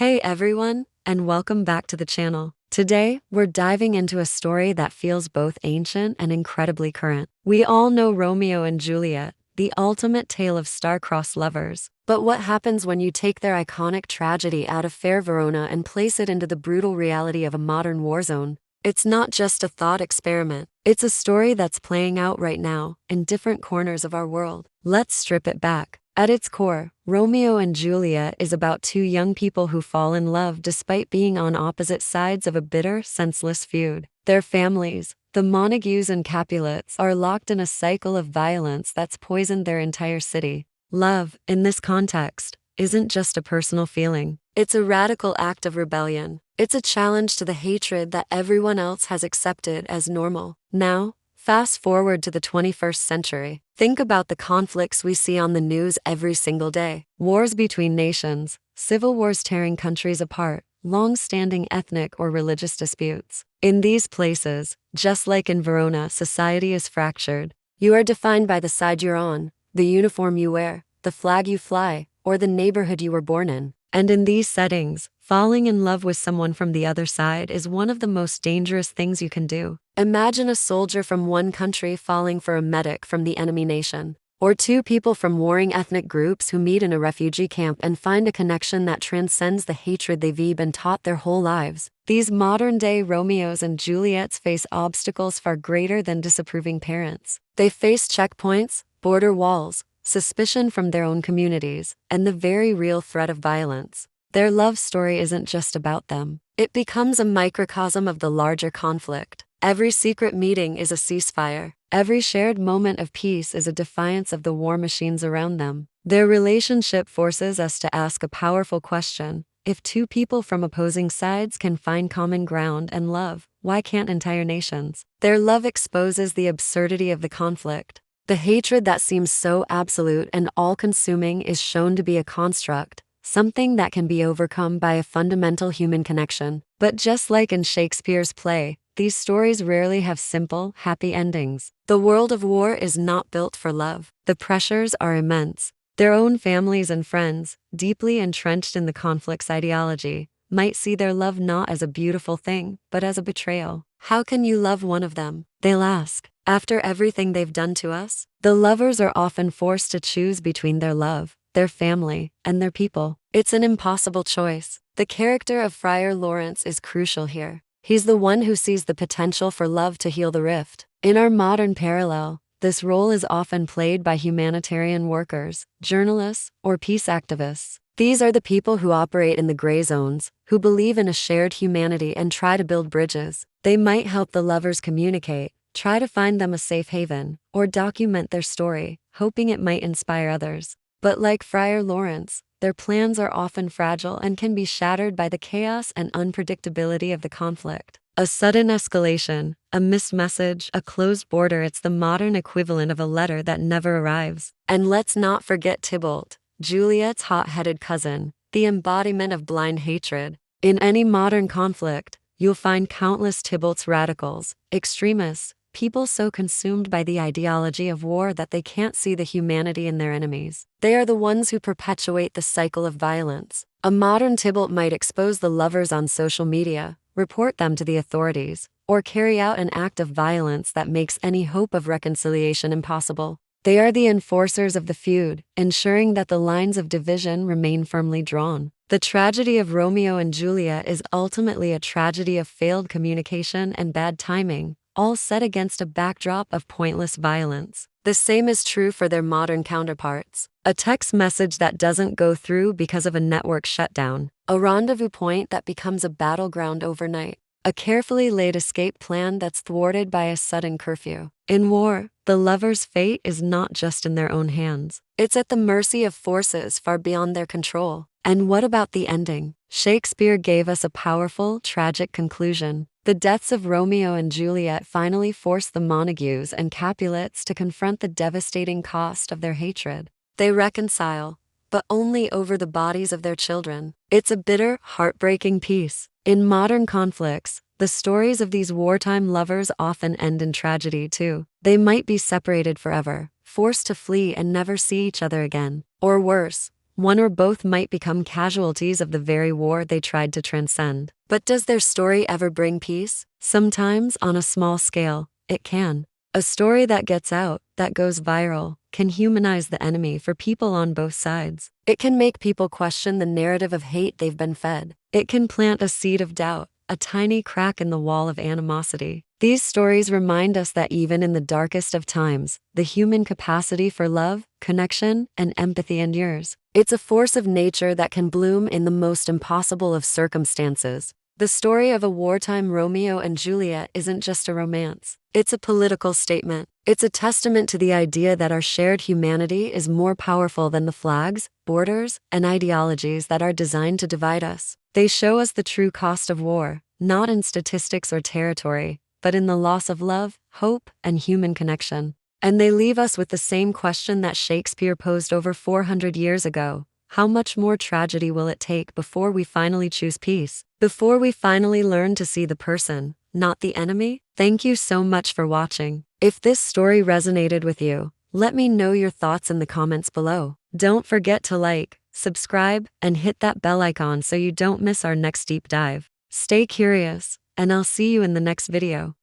Hey everyone, and welcome back to the channel. Today, we're diving into a story that feels both ancient and incredibly current. We all know Romeo and Juliet, the ultimate tale of star-crossed lovers. But what happens when you take their iconic tragedy out of fair Verona and place it into the brutal reality of a modern war zone? It's not just a thought experiment. It's a story that's playing out right now, in different corners of our world. Let's strip it back. At its core, Romeo and Juliet is about two young people who fall in love despite being on opposite sides of a bitter, senseless feud. Their families, the Montagues and Capulets, are locked in a cycle of violence that's poisoned their entire city. Love, in this context, isn't just a personal feeling. It's a radical act of rebellion. It's a challenge to the hatred that everyone else has accepted as normal. Now, fast forward to the 21st century. Think about the conflicts we see on the news every single day. Wars between nations, civil wars tearing countries apart, long-standing ethnic or religious disputes. In these places, just like in Verona, society is fractured. You are defined by the side you're on, the uniform you wear, the flag you fly, or the neighborhood you were born in. And in these settings, falling in love with someone from the other side is one of the most dangerous things you can do. Imagine a soldier from one country falling for a medic from the enemy nation, or two people from warring ethnic groups who meet in a refugee camp and find a connection that transcends the hatred they've been taught their whole lives. These modern-day Romeos and Juliets face obstacles far greater than disapproving parents. They face checkpoints, border walls, suspicion from their own communities, and the very real threat of violence. Their love story isn't just about them. It becomes a microcosm of the larger conflict. Every secret meeting is a ceasefire. Every shared moment of peace is a defiance of the war machines around them. Their relationship forces us to ask a powerful question. If two people from opposing sides can find common ground and love, why can't entire nations? Their love exposes the absurdity of the conflict. The hatred that seems so absolute and all-consuming is shown to be a construct, something that can be overcome by a fundamental human connection. But just like in Shakespeare's play, these stories rarely have simple, happy endings. The world of war is not built for love. The pressures are immense. Their own families and friends, deeply entrenched in the conflict's ideology, might see their love not as a beautiful thing, but as a betrayal. How can you love one of them? They'll ask. After everything they've done to us? The lovers are often forced to choose between their love, their family, and their people. It's an impossible choice. The character of Friar Lawrence is crucial here. He's the one who sees the potential for love to heal the rift. In our modern parallel, this role is often played by humanitarian workers, journalists, or peace activists. These are the people who operate in the gray zones, who believe in a shared humanity and try to build bridges. They might help the lovers communicate, try to find them a safe haven, or document their story, hoping it might inspire others. But like Friar Lawrence, their plans are often fragile and can be shattered by the chaos and unpredictability of the conflict. A sudden escalation, a missed message, a closed border, it's the modern equivalent of a letter that never arrives. And let's not forget Tybalt, Juliet's hot-headed cousin, the embodiment of blind hatred. In any modern conflict, you'll find countless Tybalt's radicals, extremists, people so consumed by the ideology of war that they can't see the humanity in their enemies. They are the ones who perpetuate the cycle of violence. A modern Tybalt might expose the lovers on social media, report them to the authorities, or carry out an act of violence that makes any hope of reconciliation impossible. They are the enforcers of the feud, ensuring that the lines of division remain firmly drawn. The tragedy of Romeo and Juliet is ultimately a tragedy of failed communication and bad timing, all set against a backdrop of pointless violence. The same is true for their modern counterparts. A text message that doesn't go through because of a network shutdown. A rendezvous point that becomes a battleground overnight. A carefully laid escape plan that's thwarted by a sudden curfew. In war, the lover's fate is not just in their own hands. It's at the mercy of forces far beyond their control. And what about the ending? Shakespeare gave us a powerful, tragic conclusion. The deaths of Romeo and Juliet finally forced the Montagues and Capulets to confront the devastating cost of their hatred. They reconcile, but only over the bodies of their children. It's a bitter, heartbreaking piece. In modern conflicts, the stories of these wartime lovers often end in tragedy too. They might be separated forever, forced to flee and never see each other again. Or worse, One or both might become casualties of the very war they tried to transcend. But does their story ever bring peace? Sometimes, on a small scale, it can. A story that gets out, that goes viral, can humanize the enemy for people on both sides. It can make people question the narrative of hate they've been fed. It can plant a seed of doubt, a tiny crack in the wall of animosity. These stories remind us that even in the darkest of times, the human capacity for love, connection, and empathy endures. It's a force of nature that can bloom in the most impossible of circumstances. The story of a wartime Romeo and Juliet isn't just a romance. It's a political statement. It's a testament to the idea that our shared humanity is more powerful than the flags, borders, and ideologies that are designed to divide us. They show us the true cost of war, not in statistics or territory, but in the loss of love, hope, and human connection. And they leave us with the same question that Shakespeare posed over 400 years ago. How much more tragedy will it take before we finally choose peace? Before we finally learn to see the person, not the enemy? Thank you so much for watching. If this story resonated with you, let me know your thoughts in the comments below. Don't forget to like, subscribe, and hit that bell icon so you don't miss our next deep dive. Stay curious, and I'll see you in the next video.